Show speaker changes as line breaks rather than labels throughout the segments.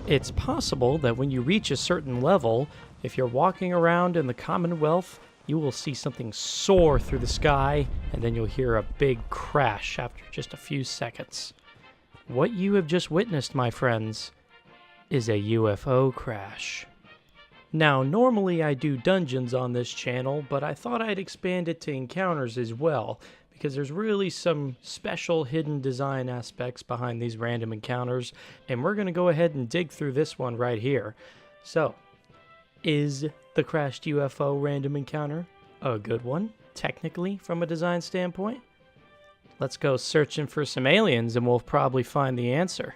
It's possible that when you reach a certain level, if you're walking around in the Commonwealth, you will see something soar through the sky, and then you'll hear a big crash after just a few seconds. What you have just witnessed, my friends, is a UFO crash. Now, normally I do dungeons on this channel, but I thought I'd expand it to encounters as well, because there's really some special hidden design aspects behind these random encounters, and we're going to go ahead and dig through this one right here. So, is the crashed UFO random encounter a good one, technically, from a design standpoint? Let's go searching for some aliens and we'll probably find the answer.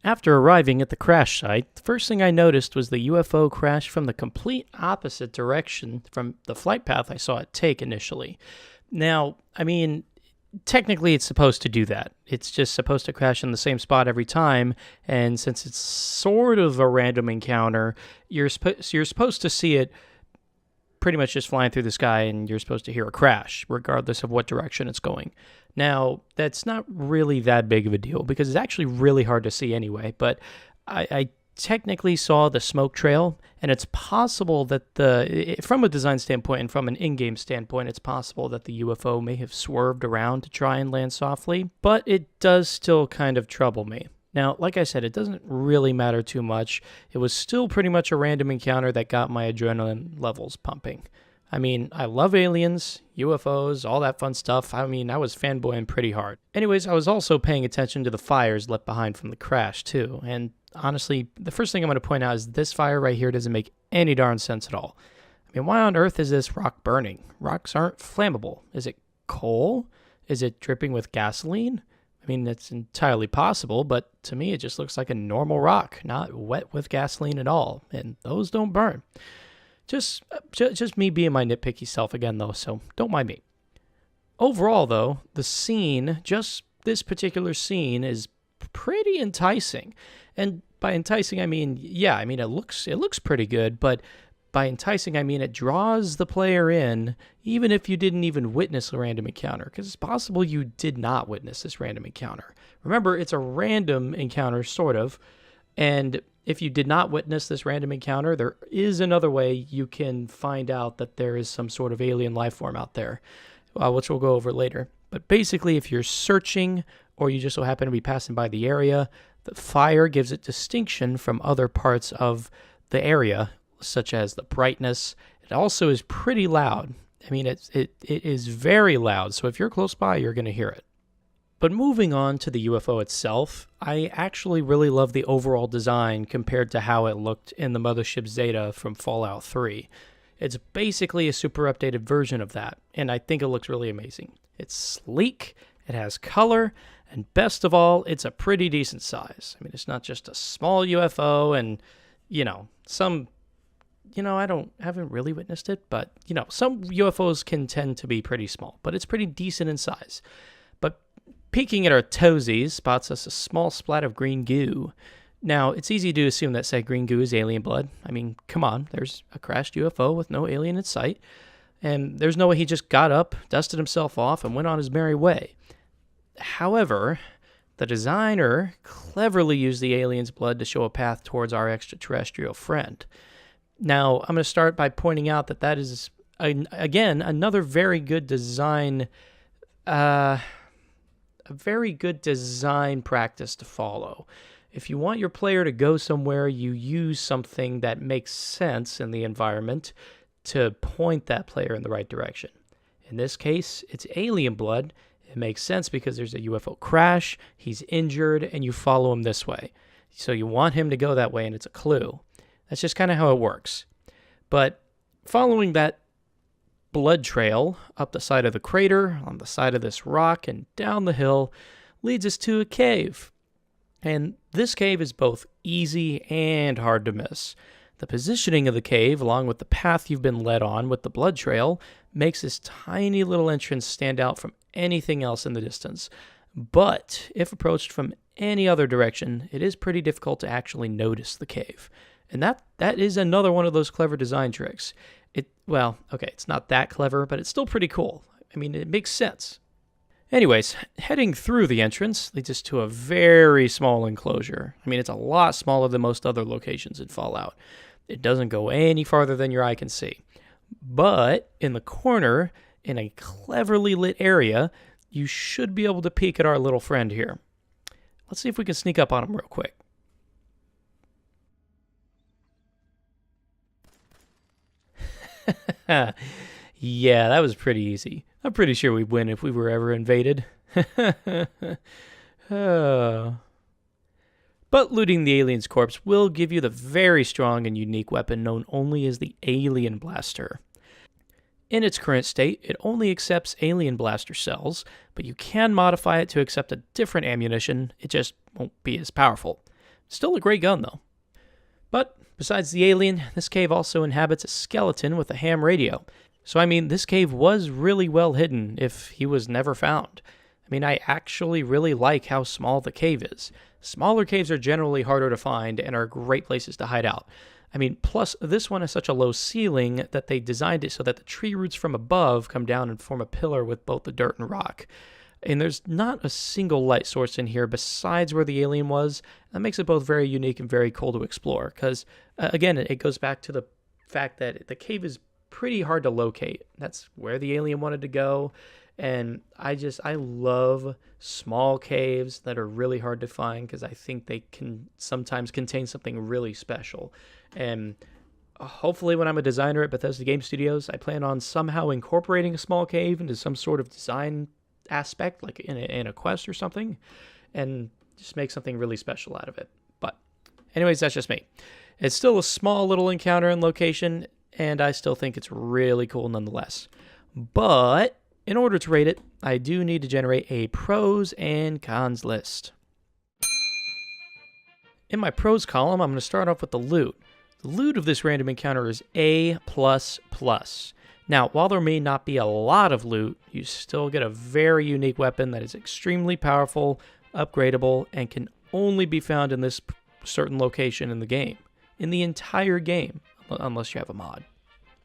After arriving at the crash site, the first thing I noticed was the UFO crashed from the complete opposite direction from the flight path I saw it take initially. Now, I mean, technically it's supposed to do that. It's just supposed to crash in the same spot every time, and since it's sort of a random encounter, you're supposed to see it pretty much just flying through the sky, and you're supposed to hear a crash, regardless of what direction it's going. Now, that's not really that big of a deal, because it's actually really hard to see anyway, but I technically saw the smoke trail, and it's possible that from a design standpoint and from an in-game standpoint, it's possible that the UFO may have swerved around to try and land softly, but it does still kind of trouble me. Now, like I said, it doesn't really matter too much. It was still pretty much a random encounter that got my adrenaline levels pumping. I mean, I love aliens, UFOs, all that fun stuff. I mean, I was fanboying pretty hard. Anyways, I was also paying attention to the fires left behind from the crash, too. And honestly, the first thing I'm going to point out is this fire right here doesn't make any darn sense at all. I mean, why on earth is this rock burning? Rocks aren't flammable. Is it coal? Is it dripping with gasoline? I mean, it's entirely possible, but to me, it just looks like a normal rock, not wet with gasoline at all, and those don't burn. Just me being my nitpicky self again, though, so don't mind me. Overall, though, the scene, just this particular scene, is pretty enticing. And by enticing, I mean, yeah, I mean, it looks pretty good, but by enticing, I mean it draws the player in, even if you didn't even witness a random encounter, because it's possible you did not witness this random encounter. Remember, it's a random encounter, sort of, and if you did not witness this random encounter, there is another way you can find out that there is some sort of alien life form out there, which we'll go over later. But basically, if you're searching or you just so happen to be passing by the area, the fire gives it distinction from other parts of the area, such as the brightness. It also is pretty loud. I mean, it is very loud, so if you're close by, you're going to hear it. But moving on to the UFO itself, I actually really love the overall design compared to how it looked in the Mothership Zeta from Fallout 3. It's basically a super updated version of that, and I think it looks really amazing. It's sleek, it has color, and best of all, it's a pretty decent size. I mean, it's not just a small UFO and, I haven't really witnessed it, but, some UFOs can tend to be pretty small, but it's pretty decent in size. But peeking at our toesies spots us a small splat of green goo. Now, it's easy to assume that said green goo is alien blood. I mean, come on, there's a crashed UFO with no alien in sight, and there's no way he just got up, dusted himself off, and went on his merry way. However, the designer cleverly used the alien's blood to show a path towards our extraterrestrial friend. Now, I'm going to start by pointing out that is, again, another very good design, a very good design practice to follow. If you want your player to go somewhere, you use something that makes sense in the environment to point that player in the right direction. In this case, it's alien blood. It makes sense because there's a UFO crash, he's injured, and you follow him this way. So you want him to go that way, and it's a clue. That's just kind of how it works. But following that blood trail up the side of the crater, on the side of this rock, and down the hill, leads us to a cave. And this cave is both easy and hard to miss. The positioning of the cave, along with the path you've been led on with the blood trail, makes this tiny little entrance stand out from anything else in the distance. But if approached from any other direction, it is pretty difficult to actually notice the cave. And that is another one of those clever design tricks. Well, okay, it's not that clever, but it's still pretty cool. I mean, it makes sense. Anyways, heading through the entrance leads us to a very small enclosure. I mean, it's a lot smaller than most other locations in Fallout. It doesn't go any farther than your eye can see. But in the corner, in a cleverly lit area, you should be able to peek at our little friend here. Let's see if we can sneak up on him real quick. Yeah, that was pretty easy. I'm pretty sure we'd win if we were ever invaded. Oh. But looting the alien's corpse will give you the very strong and unique weapon known only as the Alien Blaster. In its current state, it only accepts Alien Blaster cells, but you can modify it to accept a different ammunition. It just won't be as powerful. Still a great gun, though. But besides the alien, this cave also inhabits a skeleton with a ham radio. So, I mean, this cave was really well hidden if he was never found. I mean, I actually really like how small the cave is. Smaller caves are generally harder to find and are great places to hide out. I mean, plus, this one has such a low ceiling that they designed it so that the tree roots from above come down and form a pillar with both the dirt and rock. And there's not a single light source in here besides where the alien was. That makes it both very unique and very cool to explore. Because, again, it goes back to the fact that the cave is pretty hard to locate. That's where the alien wanted to go. And I love small caves that are really hard to find because I think they can sometimes contain something really special. And hopefully when I'm a designer at Bethesda Game Studios, I plan on somehow incorporating a small cave into some sort of design aspect, like in a quest or something, and just make something really special out of it. But anyways, that's just me. It's still a small little encounter and location, and I still think it's really cool nonetheless. But in order to rate it, I do need to generate a pros and cons list. In my pros column, I'm going to start off with the loot. The loot of this random encounter is A++. Now, while there may not be a lot of loot, you still get a very unique weapon that is extremely powerful, upgradable, and can only be found in this certain location in the game. In the entire game, unless you have a mod.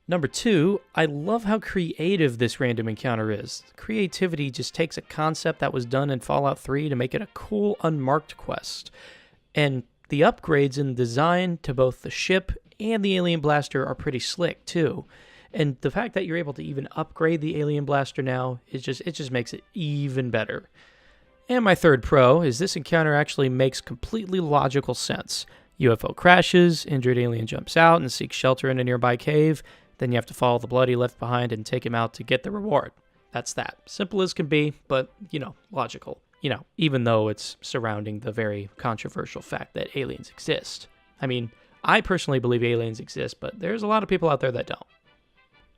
Number 2, I love how creative this random encounter is. Creativity just takes a concept that was done in Fallout 3 to make it a cool, unmarked quest. And the upgrades in design to both the ship and the alien blaster are pretty slick, too. And the fact that you're able to even upgrade the alien blaster now, it just makes it even better. And my third pro is this encounter actually makes completely logical sense. UFO crashes, injured alien jumps out and seeks shelter in a nearby cave, then you have to follow the bloody left behind and take him out to get the reward. That's that. Simple as can be, but, logical. Even though it's surrounding the very controversial fact that aliens exist. I mean, I personally believe aliens exist, but there's a lot of people out there that don't.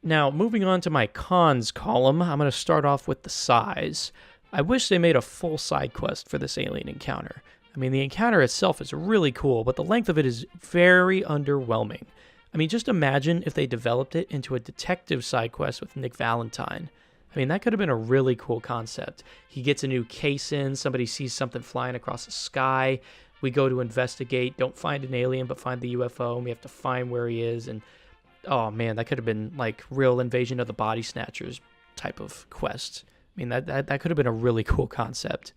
Now, moving on to my cons column, I'm going to start off with the size. I wish they made a full side quest for this alien encounter. I mean, the encounter itself is really cool, but the length of it is very underwhelming. I mean, just imagine if they developed it into a detective side quest with Nick Valentine. I mean, that could have been a really cool concept. He gets a new case in, somebody sees something flying across the sky, we go to investigate, don't find an alien, but find the UFO, and we have to find where he is, and oh man, that could have been like real Invasion of the Body Snatchers type of quest. I mean, that could have been a really cool concept.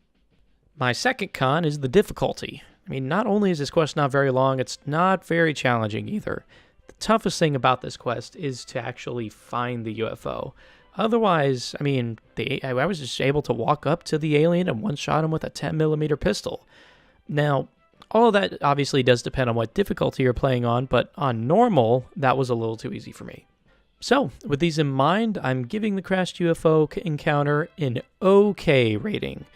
My second con is the difficulty. I mean, not only is this quest not very long, it's not very challenging either. The toughest thing about this quest is to actually find the UFO. Otherwise, I mean, I was just able to walk up to the alien and one-shot him with a 10mm pistol. Now, all of that obviously does depend on what difficulty you're playing on, but on normal, that was a little too easy for me. So, with these in mind, I'm giving the crashed UFO encounter an OK rating,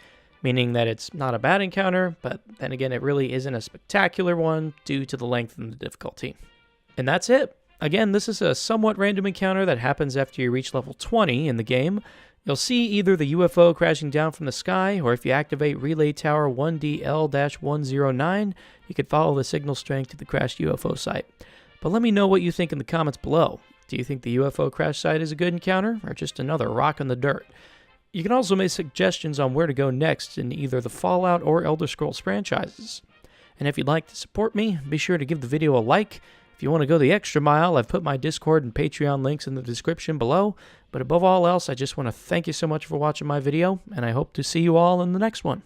meaning that it's not a bad encounter, but then again, it really isn't a spectacular one due to the length and the difficulty. And that's it. Again, this is a somewhat random encounter that happens after you reach level 20 in the game. You'll see either the UFO crashing down from the sky, or if you activate Relay Tower 1DL-109, you can follow the signal strength to the crashed UFO site. But let me know what you think in the comments below. Do you think the UFO crash site is a good encounter, or just another rock in the dirt? You can also make suggestions on where to go next in either the Fallout or Elder Scrolls franchises. And if you'd like to support me, be sure to give the video a like. If you want to go the extra mile, I've put my Discord and Patreon links in the description below. But above all else, I just want to thank you so much for watching my video, and I hope to see you all in the next one.